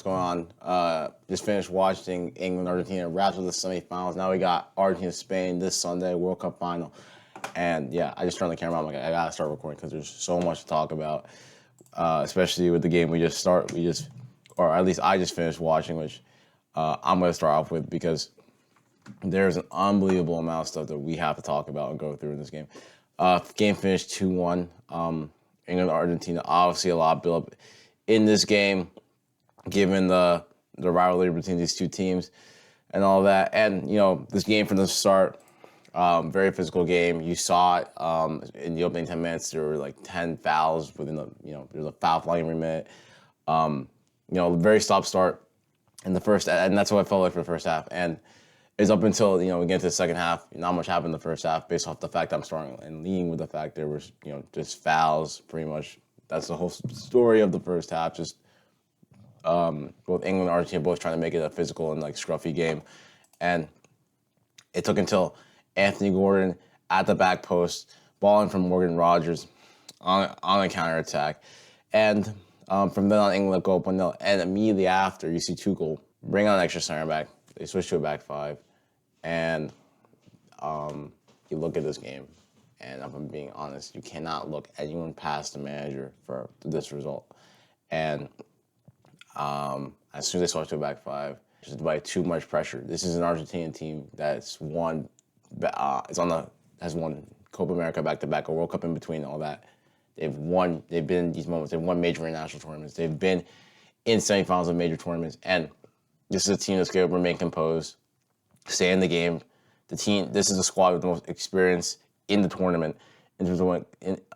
what's going on? Just finished watching England, Argentina, wraps with the semifinals. Now we got Argentina, Spain this Sunday, World Cup final. And yeah, I just turned the camera on. I'm like, I gotta start recording because there's so much to talk about, especially with the game or at least I just finished watching, which I'm gonna start off with because there's an unbelievable amount of stuff that we have to talk about and go through in this game. Game finished 2-1. England, Argentina, obviously a lot of build up in this game, given the rivalry between these two teams and all that. And, this game from the start, very physical game. You saw it in the opening 10 minutes. There were like 10 fouls within there was a foul flying every minute. Very stop-start in the first, and that's what I felt like for the first half. And it's up until, we get into the second half, not much happened in the first half based off the fact I'm starting and leading with the fact there was, just fouls pretty much. That's the whole story of the first half, just both England and Argentina both trying to make it a physical and scruffy game. And it took until Anthony Gordon at the back post, ball in from Morgan Rogers on a counterattack. And from then on, England go up 1-0. And immediately after, you see Tuchel bring on an extra center back. They switch to a back five. And you look at this game, and if I'm being honest, you cannot look anyone past the manager for this result. And as soon as they switch to a back five, just by too much pressure. This is an Argentinian team that's has won Copa America back to back, a World Cup in between, all that. They've been in these moments. They've won major international tournaments. They've been in semifinals of major tournaments, and this is a team that's going to remain composed, stay in the game. This is a squad with the most experience in the tournament in terms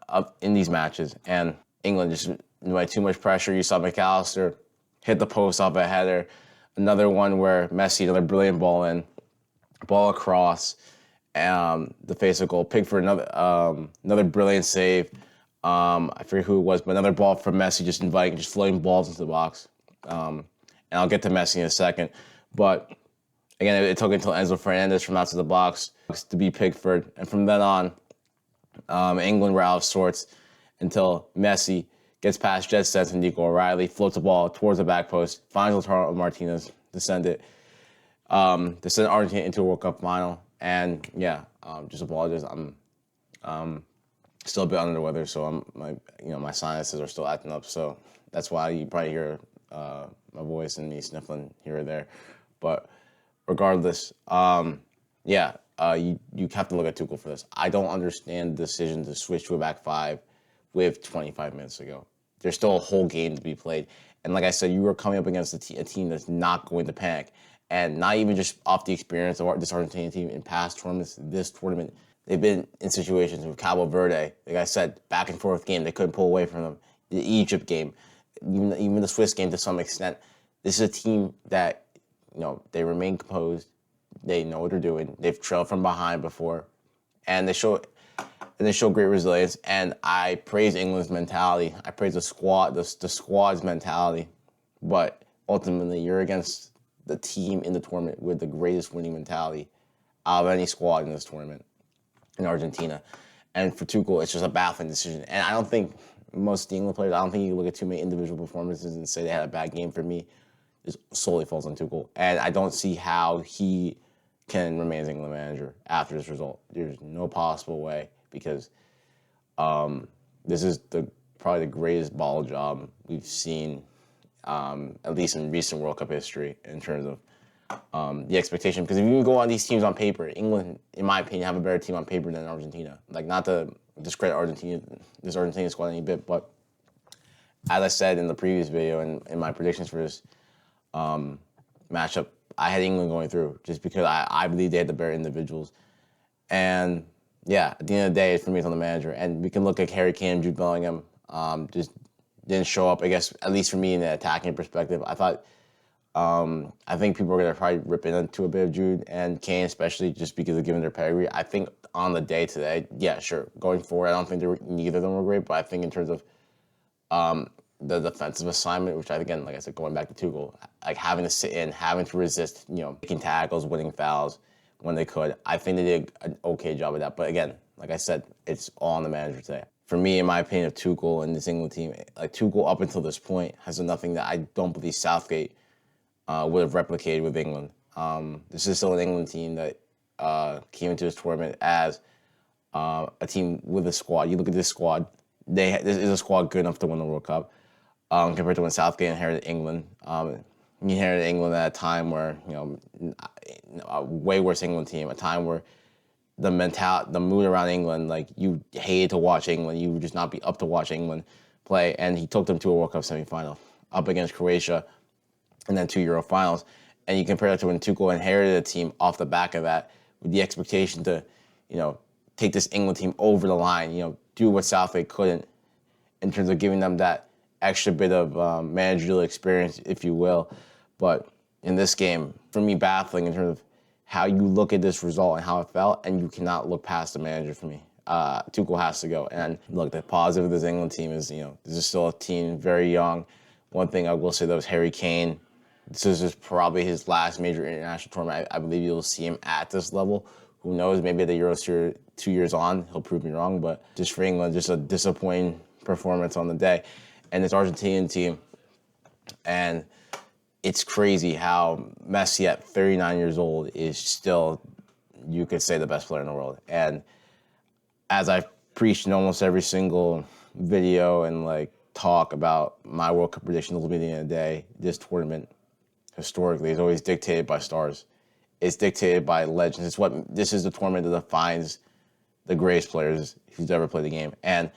of in these matches. And England just by too much pressure. You saw McAllister hit the post off a header. Another one where Messi, another brilliant ball across, the face of goal. Pickford, another brilliant save. I forget who it was, but another ball from Messi, just floating balls into the box. And I'll get to Messi in a second. But again, it took until Enzo Fernandez from outside the box to beat Pickford. And from then on, England were out of sorts until Messi gets past Jet Sets and Nico O'Reilly, floats the ball towards the back post, finds Lautaro Martinez to send Argentina into a World Cup final. And yeah, just apologize. I'm still a bit under the weather, so my sinuses are still acting up. So that's why you probably hear my voice and me sniffling here or there. But regardless, you have to look at Tuchel for this. I don't understand the decision to switch to a back five with 25 minutes to go. There's still a whole game to be played. And like I said, you were coming up against a team that's not going to panic. And not even just off the experience of this Argentinian team in past tournaments, this tournament, they've been in situations with Cabo Verde, like I said, back and forth game. They couldn't pull away from them. The Egypt game, even the Swiss game to some extent. This is a team that, they remain composed. They know what they're doing. They've trailed from behind before. And they show great resilience. And I praise England's mentality. I praise the squad's mentality. But ultimately, you're against the team in the tournament with the greatest winning mentality out of any squad in this tournament in Argentina. And for Tuchel, it's just a baffling decision. And I don't think most of the England players, I don't think you can look at too many individual performances and say they had a bad game. For me, it solely falls on Tuchel. And I don't see how he can remain as England manager after this result. There's no possible way, because this is probably the greatest ball job we've seen, at least in recent World Cup history, in terms of the expectation. Because if you go on these teams on paper, England, in my opinion, have a better team on paper than Argentina. Not to discredit this Argentina squad any bit, but as I said in the previous video and in my predictions for this matchup, I had England going through just because I believe they had the better individuals. And yeah, at the end of the day, for me, it's on the manager. And we can look at Harry Kane, Jude Bellingham, just didn't show up, I guess, at least for me in the attacking perspective. I think people are going to probably rip into a bit of Jude and Kane, especially just because of given their pedigree. I think on the day today, yeah, sure. Going forward, I don't think neither of them were great, but I think in terms of the defensive assignment, which again, like I said, going back to Tuchel, having to sit in, having to resist, making tackles, winning fouls when they could. I think they did an okay job of that. But again, like I said, it's all on the manager today. for me, in my opinion, of Tuchel and this England team, like Tuchel up until this point has done nothing that I don't believe Southgate would have replicated with England. This is still an England team that came into this tournament as a team with a squad. You look at this squad; this is a squad good enough to win the World Cup. Compared to when Southgate inherited England, he inherited England at a time where a way worse England team, a time where the mood around England, like you hated to watch England, you would just not be up to watch England play, and he took them to a World Cup semifinal up against Croatia, and then 2 Euro finals. And you compare that to when Tuchel inherited a team off the back of that, with the expectation to, take this England team over the line, do what Southgate couldn't in terms of giving them that extra bit of managerial experience, if you will. But in this game, for me, baffling in terms of how you look at this result and how it felt, and you cannot look past the manager for me. Tuchel has to go. And look, the positive of this England team is, this is still a team very young. One thing I will say, though, is Harry Kane. This is just probably his last major international tournament. I believe you'll see him at this level. Who knows? Maybe at the Euros 2 years on, he'll prove me wrong. But just for England, just a disappointing performance on the day. And this Argentinian team, and it's crazy how Messi at 39 years old is still, you could say, the best player in the world. And as I've preached in almost every single video and talk about my World Cup prediction at the beginning of the day, this tournament historically is always dictated by stars. It's dictated by legends. This is the tournament that defines the greatest players who's ever played the game. And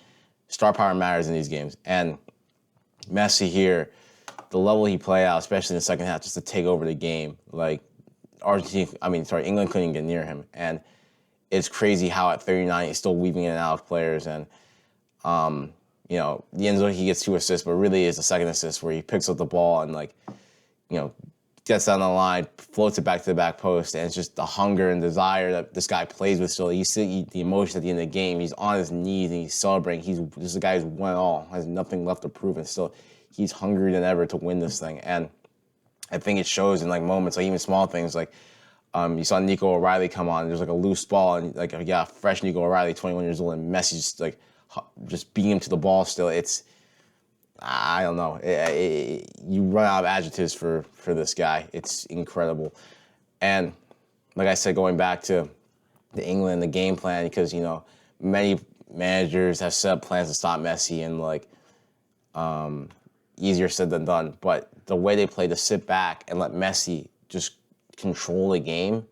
star power matters in these games. And Messi here, the level he played out, especially in the second half, just to take over the game. England couldn't get near him. And it's crazy how at 39 he's still weaving in and out of players. And, the end zone, he gets 2 assists, but really is the second assist where he picks up the ball and, gets down the line, floats it back to the back post. And it's just the hunger and desire that this guy plays with still. You see the emotion at the end of the game. He's on his knees and he's celebrating. This is a guy who's won it all, has nothing left to prove, and still he's hungrier than ever to win this thing. And I think it shows in moments, even small things, you saw Nico O'Reilly come on. There's a loose ball and fresh Nico O'Reilly, 21 years old, and Messi just beating him to the ball still. It's, I don't know. You run out of adjectives for this guy. It's incredible. And like I said, going back to the England, the game plan, because, many managers have set up plans to stop Messi and easier said than done. But the way they play to sit back and let Messi just control the game,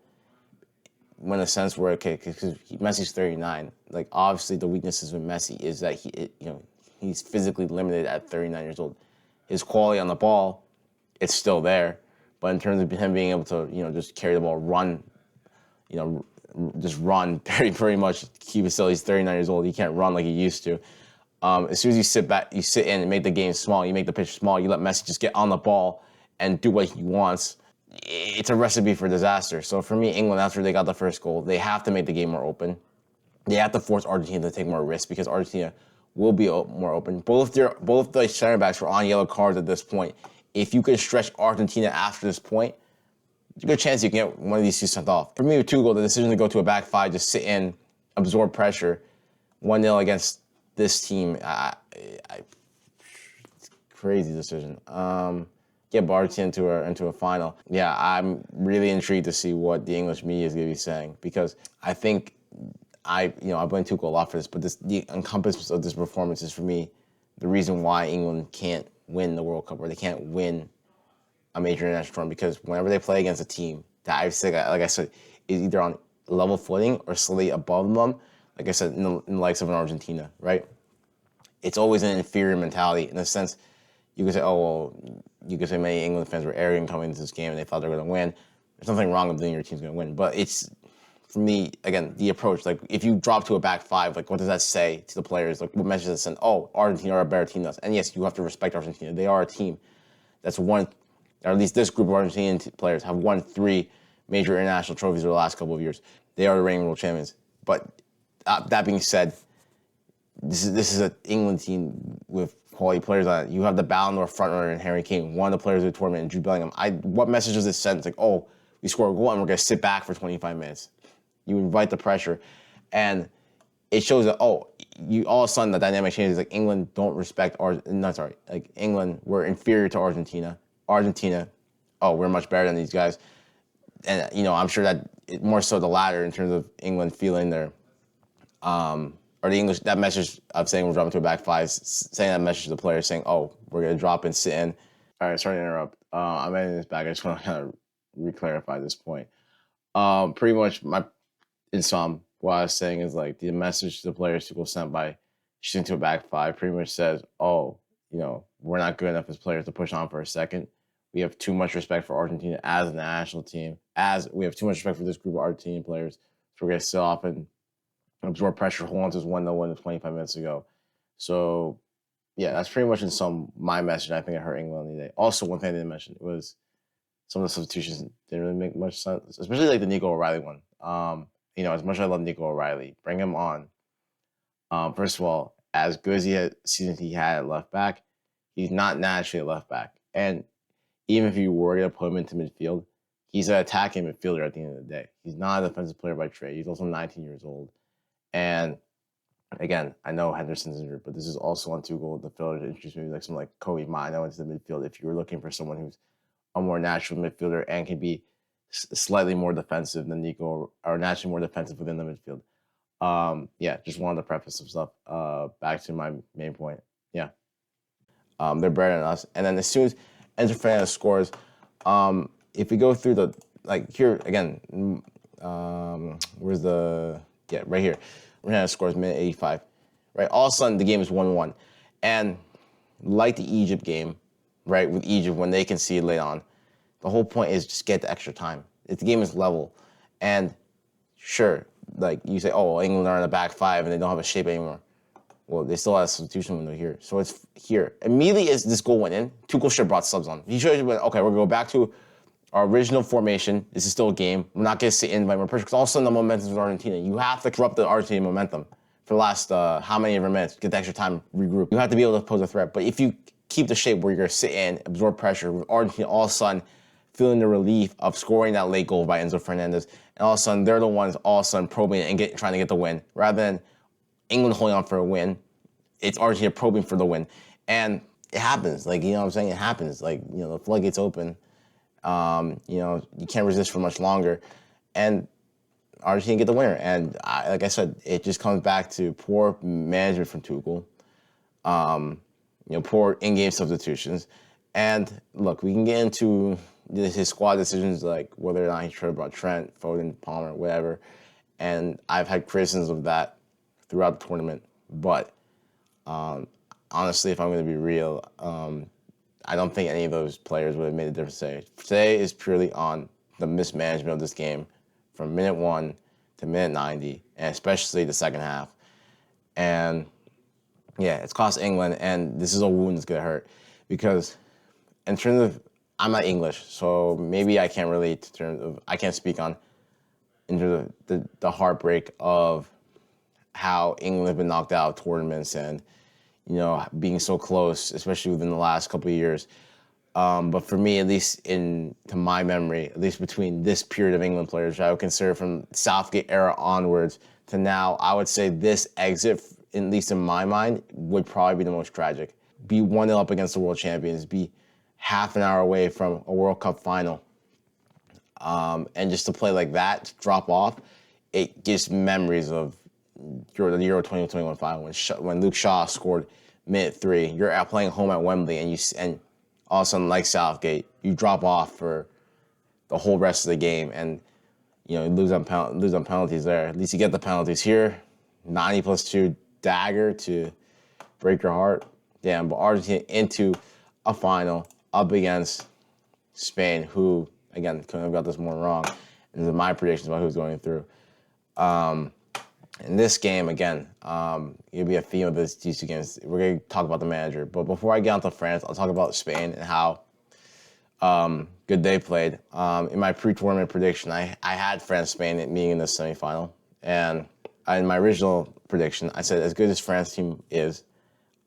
in a sense where, because Messi's 39, obviously the weaknesses with Messi is that he's physically limited at 39 years old. His quality on the ball, it's still there. But in terms of him being able to, just carry the ball, run, just run, pretty much keep it still. He's 39 years old. He can't run like he used to. As soon as you sit back, you sit in and make the game small, you make the pitch small, you let Messi just get on the ball and do what he wants, it's a recipe for disaster. So for me, England, after they got the first goal, they have to make the game more open. They have to force Argentina to take more risks because Argentina will be more open. Both the center backs were on yellow cards at this point. If you can stretch Argentina after this point, there's a good chance you can get one of these 2 sent off. For me, with Tuchel, the decision to go to a back 5, just sit in, absorb pressure, 1-0 against this team, crazy decision. Get Argentina into a final. Yeah, I'm really intrigued to see what the English media is going to be saying, because I think I blame Tuchel a lot for this, but the encompassment of this performance is, for me, the reason why England can't win the World Cup, or they can't win a major international tournament, because whenever they play against a team that I said, is either on level footing or slightly above them, like I said, in the likes of an Argentina, right? It's always an inferior mentality. In a sense, you could say, you could say many England fans were arrogant coming into this game and they thought they were going to win. There's nothing wrong with thinking your team's going to win, but it's, for me, again, the approach. If you drop to a back 5, what does that say to the players? What message does it send? Argentina are a better team than us. And yes, you have to respect Argentina. They are a team that's won, or at least this group of Argentinian players have won 3 major international trophies over the last couple of years. They are the reigning world champions. But that being said, this is an England team with quality players on it. You have the Ballon d'Or frontrunner in Harry Kane, one of the players of the tournament, and Jude Bellingham. What message does this send? It's we score a goal and we're going to sit back for 25 minutes. You invite the pressure. And it shows that, oh, you all of a sudden the dynamic changes. Like England don't respect like England were inferior to Argentina. Argentina, oh, we're much better than these guys. And I'm sure that more so the latter in terms of England feeling their or the English, that message of saying we're dropping to a back five, saying that message to the players saying, oh, we're gonna drop and sit in. All right, sorry to interrupt. I'm ending this back. I just want to kind of re-clarify this point. Pretty much in sum, what I was saying is like the message to the players Tuchel sent by shooting to a back five pretty much says, oh, we're not good enough as players to push on for a second. We have too much respect for Argentina as a national team. As we have too much respect for this group of Argentinian players, so we're gonna sit off and absorb pressure, hold on to this 1-0 win 25 minutes ago. So, yeah, that's pretty much in sum my message. I think I heard England today. Also, one thing I didn't mention was some of the substitutions didn't really make much sense, especially like the Nico O'Reilly one. As much as I love Nico O'Reilly, bring him on. First of all, as good as season he had at left back, he's not naturally a left back. And even if you were to put him into midfield, he's an attacking midfielder at the end of the day. He's not a defensive player by trade. He's also 19 years old. And again, I know Henderson's injured, but this is also on Tuchel, the fielder, to introduce maybe like someone like Kobe Mino into the midfield. If you were looking for someone who's a more natural midfielder and can be slightly more defensive than Nico, or naturally more defensive within the midfield. Just wanted to preface some stuff. Back to my main point. Yeah, they're better than us. And then as soon as Enzo Fernandez scores, if we go through the here again, where's the right here? Fernandez scores minute 85. Right, all of a sudden the game is 1-1, and like the Egypt game, right, with Egypt when they concede late on, the whole point is just get the extra time. If the game is level, and sure, like you say, oh, England are in the back five and they don't have a shape anymore. Well, they still have a substitution window here. So it's here. Immediately as this goal went in, Tuchel should have brought subs on. He should have went, okay, we're going to go back to our original formation. This is still a game. We're not going to sit in by more pressure because all of a sudden the momentum is Argentina. You have to corrupt the Argentine momentum for the last how many ever minutes, get the extra time, regroup. You have to be able to pose a threat. But if you keep the shape where you're going to sit in, absorb pressure, with Argentina all of a sudden feeling the relief of scoring that late goal by Enzo Fernandez, and all of a sudden they're the ones all of a sudden probing and trying to get the win, rather than England holding on for a win. It's Argentina probing for the win. And it happens. Like, you know what I'm saying? It happens. Like, the floodgates open. You can't resist for much longer. And Argentina get the winner. And like I said, it just comes back to poor management from Tuchel. Poor in-game substitutions. And look, we can get into his squad decisions, like whether or not he should have brought Trent, Foden, Palmer, whatever. And I've had criticisms of that throughout the tournament. But honestly, if I'm going to be real, I don't think any of those players would have made a difference today. Today is purely on the mismanagement of this game from minute 1 to minute 90, and especially the second half. And yeah, it's cost England, and this is a wound that's going to hurt because in terms of, I'm not English, so maybe I can't relate in terms of, I can't speak on in terms of the heartbreak of how England has been knocked out of tournaments and, being so close, especially within the last couple of years. But for me, at least to my memory, at least between this period of England players, which I would consider from Southgate era onwards to now, I would say this exit, at least in my mind, would probably be the most tragic. Be 1-0 up against the world champions, be half an hour away from a World Cup final. And just to play like that, drop off, it gives memories of the Euro 2021 final when Luke Shaw scored minute 3. You're out playing home at Wembley, and all of a sudden, like Southgate, you drop off for the whole rest of the game, and you lose on penalties there. At least you get the penalties here. 90+2 dagger to break your heart. Damn, but Argentina into a final up against Spain, who again couldn't have got this more wrong. These are my predictions about who's going through. In this game, again, it'll be a theme of these two games. We're going to talk about the manager. But before I get onto France, I'll talk about Spain and how good they played. In my pre-tournament prediction, I had France-Spain being in the semifinal. And in my original prediction, I said, as good as France team is,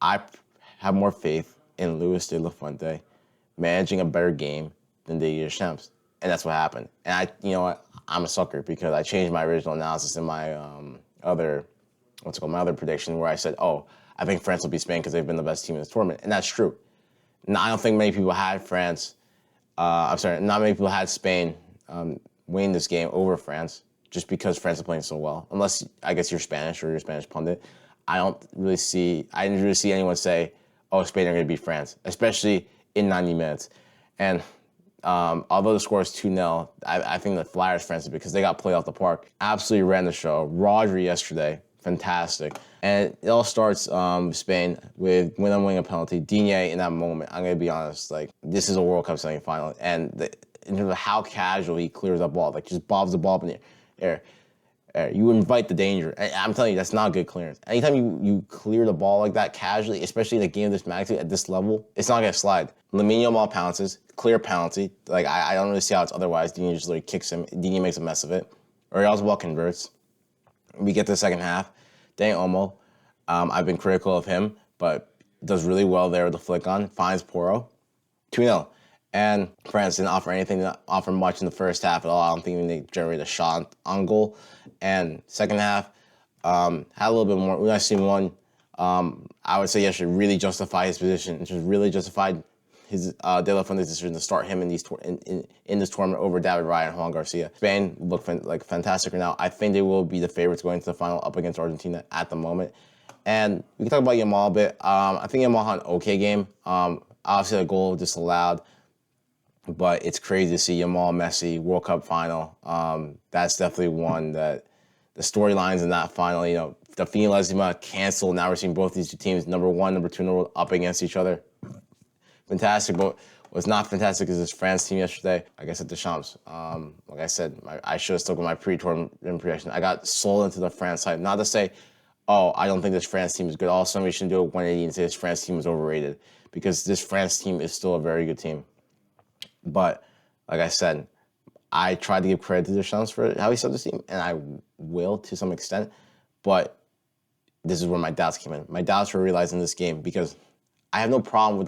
I have more faith in Luis de la Fuente managing a better game than Didier Deschamps. And that's what happened. And you know what? I'm a sucker because I changed my original analysis in my other my other prediction where I said, oh, I think France will beat Spain because they've been the best team in this tournament, and that's true. Now, I don't think many people had France. Not many people had Spain winning this game over France just because France is playing so well. Unless I guess you're Spanish or you're a Spanish pundit, I didn't really see anyone say, "Oh, Spain are going to beat France," especially in 90 minutes. And although the score is 2-0, I think the Flyers France because they got played off the park. Absolutely ran the show. Rodri yesterday, fantastic. And it all starts Spain with winning a penalty. Digne in that moment, I'm going to be honest, like this is a World Cup semifinal. And in terms of how casual he clears that ball, like just bobs the ball up in the air. You invite the danger. I'm telling you, that's not good clearance. Anytime you clear the ball like that casually, especially in a game of this magnitude at this level, it's not going to slide. Lamine Yamal pounces, clear penalty. Like, I don't really see how it's otherwise. Digne just like kicks him. Digne makes a mess of it. Oswald converts. We get to the second half. Dang Olmo. I've been critical of him, but does really well there with the flick on. Finds Poro. 2-0. And France didn't offer anything, didn't offer much in the first half at all. I don't think even they generated a shot on goal. And second half, had a little bit more. Unai Simon, I would say yesterday, really justified his position. Just really justified his De La Fuente's decision to start him in this tournament over David Raya and Juan Garcia. Spain look like fantastic right now. I think they will be the favorites going to the final up against Argentina at the moment. And we can talk about Yamal a bit. I think Yamal had an okay game. Obviously, a goal disallowed. But it's crazy to see Yamal, Messi, World Cup final. That's definitely one that the storylines in that final, the finalissima canceled. Now we're seeing both these two teams, number one, number two in the world, up against each other. Fantastic. But what's not fantastic is this France team yesterday. Like I said, Deschamps. Like I said, I should have stuck with my pre-tournament prediction. I got sold into the France hype. Not to say, oh, I don't think this France team is good. All of a sudden we shouldn't do a 180 and say this France team is overrated because this France team is still a very good team. But like I said, I tried to give credit to Deschamps for how he set this team, and I will to some extent. But this is where my doubts came in. My doubts were realized in this game because I have no problem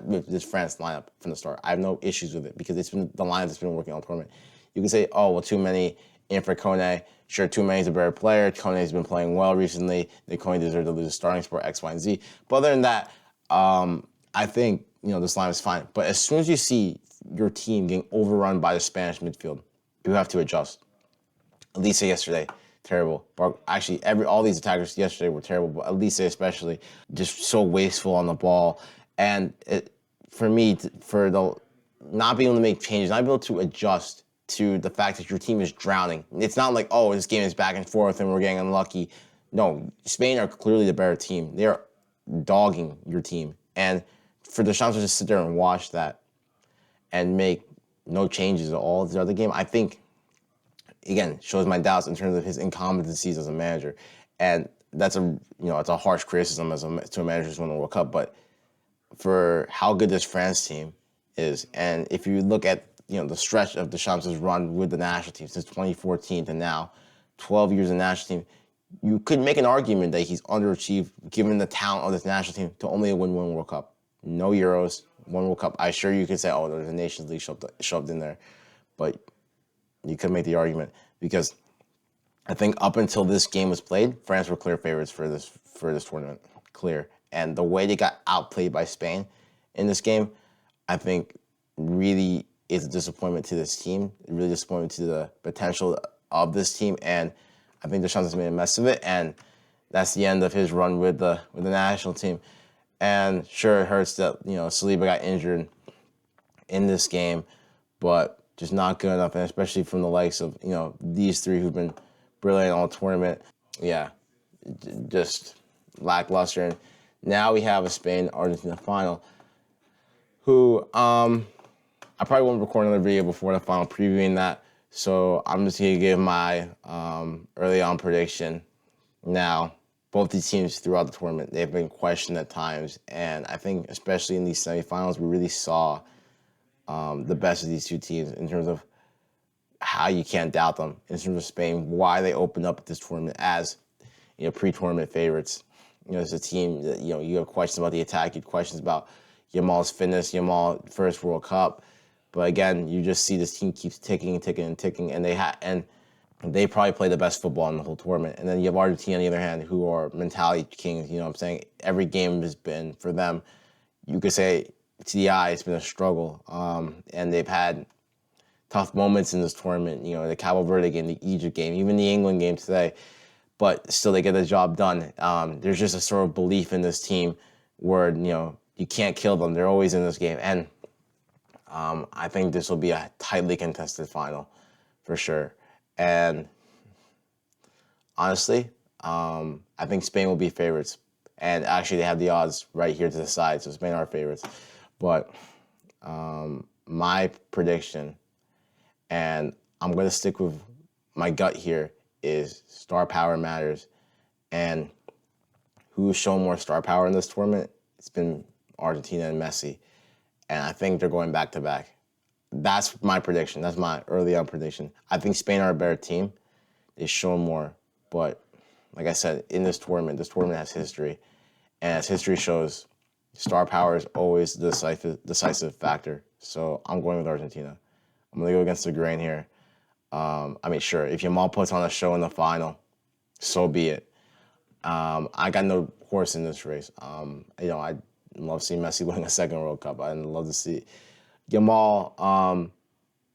with this France lineup from the start. I have no issues with it because it's been the lineup that's been working all tournament. You can say, oh, well, too many in for Kone. Sure, too many is a better player. Kone's been playing well recently. Kone deserved to lose a starting spot X, Y, and Z. But other than that, I think this lineup is fine. But as soon as you see your team getting overrun by the Spanish midfield, you have to adjust. Elise yesterday, terrible. Actually, all these attackers yesterday were terrible, but Elise especially, just so wasteful on the ball. And for the not being able to make changes, not being able to adjust to the fact that your team is drowning. It's not like, oh, this game is back and forth and we're getting unlucky. No, Spain are clearly the better team. They are dogging your team. And for Deschamps to just sit there and watch that and make no changes at all to the other game, I think, again, shows my doubts in terms of his incompetencies as a manager. And that's it's a harsh criticism to a manager who's won the World Cup. But for how good this France team is, and if you look at the stretch of Deschamps' run with the national team since 2014 to now, 12 years in the national team, you could make an argument that he's underachieved given the talent of this national team to only win one World Cup. No Euros, one World Cup. I'm sure you could say, oh, there's a Nations League shoved in there. But you could make the argument because I think up until this game was played, France were clear favorites for this tournament. Clear. And the way they got outplayed by Spain in this game, I think really is a disappointment to this team. Really disappointment to the potential of this team. And I think Deschamps has made a mess of it. And that's the end of his run with the national team. And sure, it hurts that, Saliba got injured in this game, but just not good enough, and especially from the likes of, these three who've been brilliant all tournament. Yeah, just lackluster. And now we have a Spain-Argentina final, who I probably won't record another video before the final previewing that, so I'm just going to give my early on prediction now. Both these teams throughout the tournament, they've been questioned at times. And I think especially in these semifinals, we really saw the best of these two teams in terms of how you can't doubt them. In terms of Spain, why they opened up this tournament as pre-tournament favorites. It's a team that, you have questions about the attack, you have questions about Yamal's fitness, Yamal first World Cup. But again, you just see this team keeps ticking and ticking and ticking. And they probably play the best football in the whole tournament. And then you have Argentina on the other hand, who are mentality kings. You know what I'm saying? Every game has been, for them, you could say to the eye, it's been a struggle. And they've had tough moments in this tournament. You know, the Cabo Verde game, the Egypt game, even the England game today. But still, they get the job done. There's just a sort of belief in this team where, you know, you can't kill them. They're always in this game. And I think this will be a tightly contested final for sure. And honestly, I think Spain will be favorites. And actually, they have the odds right here to the side, so Spain are favorites. But my prediction, and I'm going to stick with my gut here, is star power matters. And who's shown more star power in this tournament? It's been Argentina and Messi. And I think they're going back to back. That's my prediction. That's my early on prediction. I think Spain are a better team. They show more. But like I said, in this tournament has history. And as history shows, star power is always the decisive factor. So I'm going with Argentina. I'm going to go against the grain here. I mean, sure, if Yamal puts on a show in the final, so be it. I got no horse in this race. You know, I love seeing Messi winning a second World Cup. I'd love to see Yamal.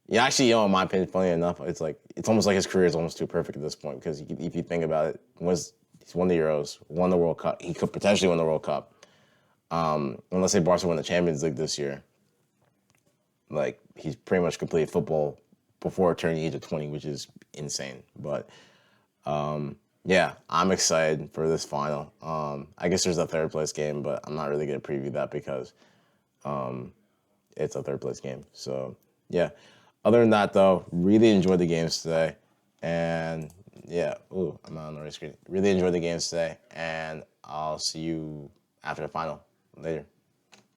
Yeah, actually, you know, in my opinion, funny enough, it's almost like his career is almost too perfect at this point because if you think about it, he's won the Euros, won the World Cup. He could potentially win the World Cup. And let's say Barca win the Champions League this year. Like, he's pretty much completed football before turning the age of 20, which is insane. But yeah, I'm excited for this final. I guess there's a third place game, but I'm not really going to preview that because it's a third place game. So yeah. Other than that, though, really enjoyed the games today. And yeah, I'm on the right screen. Really enjoyed the games today. And I'll see you after the final later.